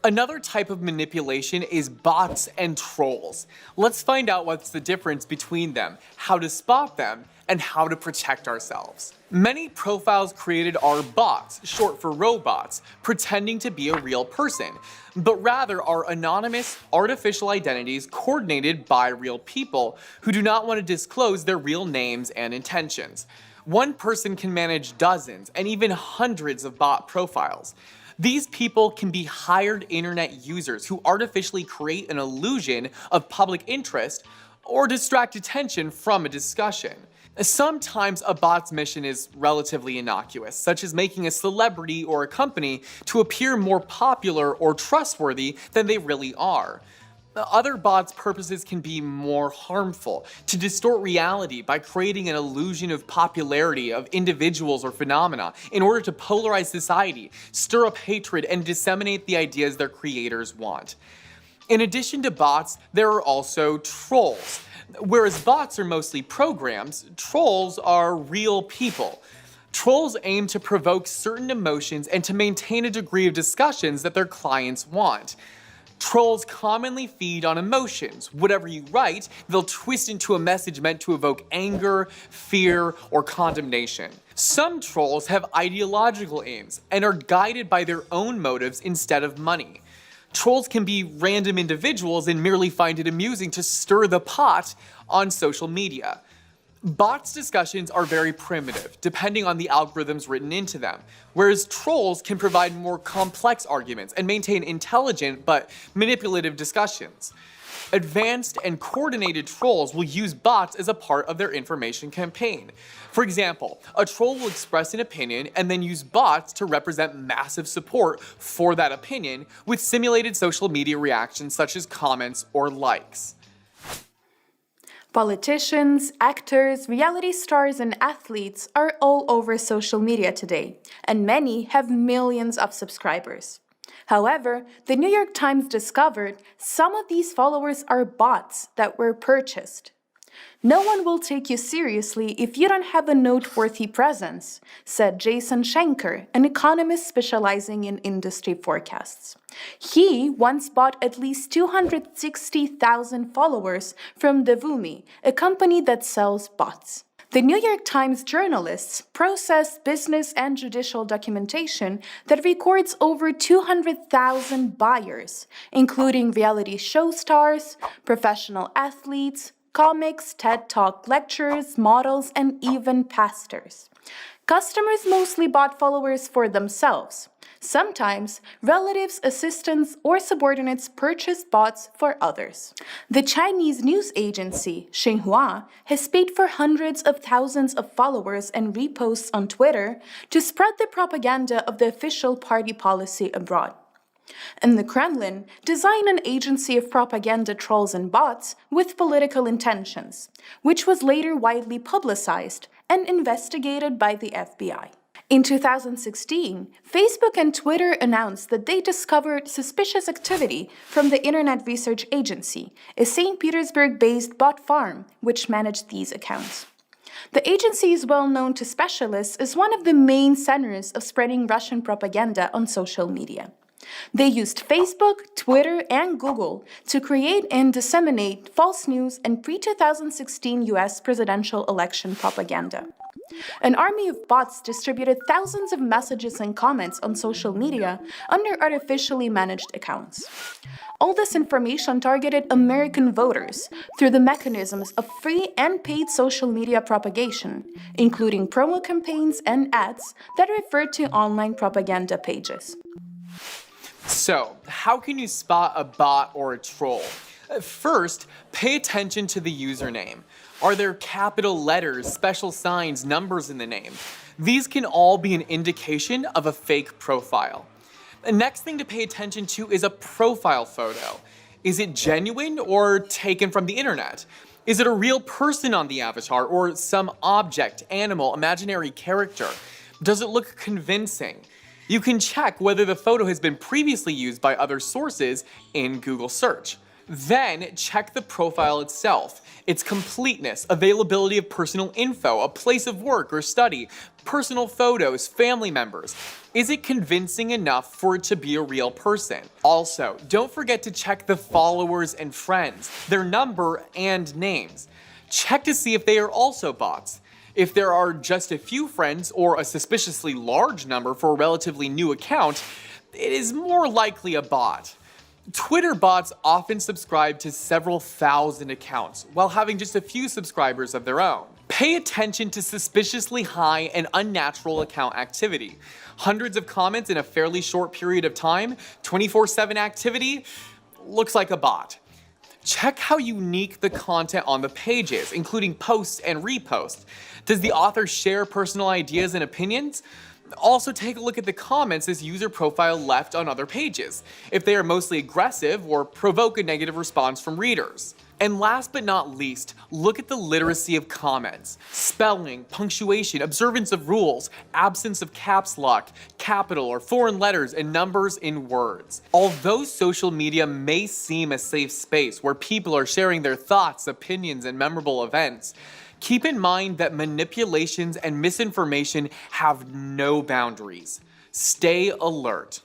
Another type of manipulation is bots and trolls. Let's find out what's the difference between them, how to spot them, and how to protect ourselves. Many profiles created are bots, short for robots, pretending to be a real person, but rather are anonymous, artificial identities coordinated by real people who do not want to disclose their real names and intentions. One person can manage dozens and even hundreds of bot profiles. These people can be hired internet users who artificially create an illusion of public interest or distract attention from a discussion. Sometimes a bot's mission is relatively innocuous, such as making a celebrity or a company to appear more popular or trustworthy than they really are. Other bots' purposes can be more harmful, to distort reality by creating an illusion of popularity of individuals or phenomena in order to polarize society, stir up hatred, and disseminate the ideas their creators want. In addition to bots, there are also trolls. Whereas bots are mostly programs, trolls are real people. Trolls aim to provoke certain emotions and to maintain a degree of discussions that their clients want. Trolls commonly feed on emotions. Whatever you write, they'll twist into a message meant to evoke anger, fear, or condemnation. Some trolls have ideological aims and are guided by their own motives instead of money. Trolls can be random individuals and merely find it amusing to stir the pot on social media. Bots' discussions are very primitive, depending on the algorithms written into them, whereas trolls can provide more complex arguments and maintain intelligent but manipulative discussions. Advanced and coordinated trolls will use bots as a part of their information campaign. For example, a troll will express an opinion and then use bots to represent massive support for that opinion with simulated social media reactions such as comments or likes. Politicians, actors, reality stars, and athletes are all over social media today, and many have millions of subscribers. However, the New York Times discovered some of these followers are bots that were purchased. No one will take you seriously if you don't have a noteworthy presence, said Jason Schenker, an economist specializing in industry forecasts. He once bought at least 260,000 followers from Devumi, a company that sells bots. The New York Times journalists processed business and judicial documentation that records over 200,000 buyers, including reality show stars, professional athletes, comics, TED Talk lecturers, models, and even pastors. Customers mostly bought followers for themselves. Sometimes, relatives, assistants, or subordinates purchased bots for others. The Chinese news agency, Xinhua, has paid for hundreds of thousands of followers and reposts on Twitter to spread the propaganda of the official party policy abroad. And the Kremlin designed an agency of propaganda trolls and bots with political intentions, which was later widely publicized and investigated by the FBI. In 2016, Facebook and Twitter announced that they discovered suspicious activity from the Internet Research Agency, a St. Petersburg-based bot farm which managed these accounts. The agency is well known to specialists as one of the main centers of spreading Russian propaganda on social media. They used Facebook, Twitter, and Google to create and disseminate false news and pre-2016 US presidential election propaganda. An army of bots distributed thousands of messages and comments on social media under artificially managed accounts. All this information targeted American voters through the mechanisms of free and paid social media propagation, including promo campaigns and ads that referred to online propaganda pages. So, how can you spot a bot or a troll? First, pay attention to the username. Are there capital letters, special signs, numbers in the name? These can all be an indication of a fake profile. The next thing to pay attention to is a profile photo. Is it genuine or taken from the internet? Is it a real person on the avatar or some object, animal, imaginary character? Does it look convincing? You can check whether the photo has been previously used by other sources in Google search. Then check the profile itself. its completeness, availability of personal info, a place of work or study, personal photos, family members. Is it convincing enough for it to be a real person? Also, don't forget to check the followers and friends, their number and names. Check to see if they are also bots. If there are just a few friends or a suspiciously large number for a relatively new account, it is more likely a bot. Twitter bots often subscribe to several thousand accounts while having just a few subscribers of their own. Pay attention to suspiciously high and unnatural account activity. Hundreds of comments in a fairly short period of time, 24/7 activity, looks like a bot. Check how unique the content on the page is, including posts and reposts. Does the author share personal ideas and opinions? Also, take a look at the comments this user profile left on other pages, if they are mostly aggressive or provoke a negative response from readers. And last but not least, look at the literacy of comments. Spelling, punctuation, observance of rules, absence of caps lock, capital or foreign letters, and numbers in words. Although social media may seem a safe space where people are sharing their thoughts, opinions, and memorable events, keep in mind that manipulations and misinformation have no boundaries. Stay alert.